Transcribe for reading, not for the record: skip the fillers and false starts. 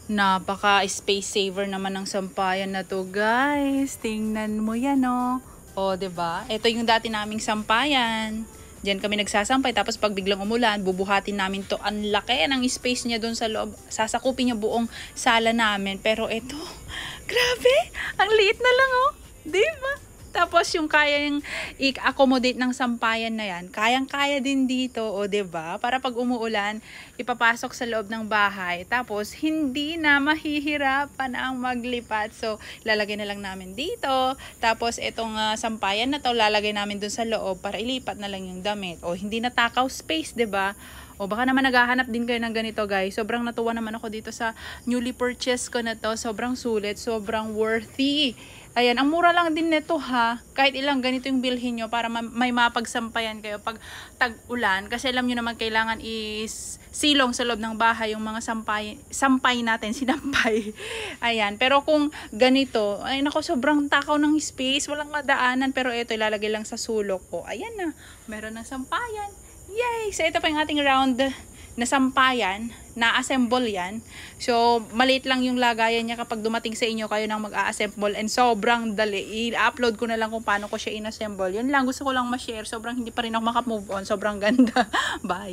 Napaka-space saver naman ng sampayan na to, guys. Tingnan mo yan, oh. O, diba? Ito yung dati naming sampayan. Diyan kami nagsasampay. Tapos pag biglang umulan, bubuhatin namin to. Ang laki ng space niya doon sa loob. Sasakupin niya buong sala namin. Pero ito, grabe. Ang liit na lang, oh. Diba? Tapos yung kayang i-accommodate ng sampayan na yan, kayang-kaya din dito, o 'di ba? Para pag umuulan, ipapasok sa loob ng bahay. Tapos hindi na mahihirapan ang maglipat. So, lalagay na lang namin dito. Tapos itong sampayan na to, lalagay namin dun sa loob para ilipat na lang yung damit. O hindi na takaw space, 'di ba? O baka naman naghahanap din kayo ng ganito, guys. Sobrang natuwa naman ako dito sa newly purchase ko na to. Sobrang sulit, sobrang worthy. Ayan, ang mura lang din nito, ha. Kahit ilang ganito yung bilhin nyo para may mapagsampayan kayo pag tag-ulan. Kasi alam nyo naman kailangan is silong sa loob ng bahay yung mga sampay natin, sinampay. Ayan, pero kung ganito, ay nako, sobrang takaw ng space, walang madaanan. Pero ito, ilalagay lang sa sulok ko. Ayan na, meron ng sampayan. Yay! So ito pa yung ating round na sampayan, na-assemble yan. So, maliit lang yung lagayan niya kapag dumating sa inyo kayo nang mag-a-assemble, and sobrang dali. I-upload ko na lang kung paano ko siya in-assemble. Yun lang, gusto ko lang ma-share. Sobrang hindi pa rin ako makamove on. Sobrang ganda. Bye!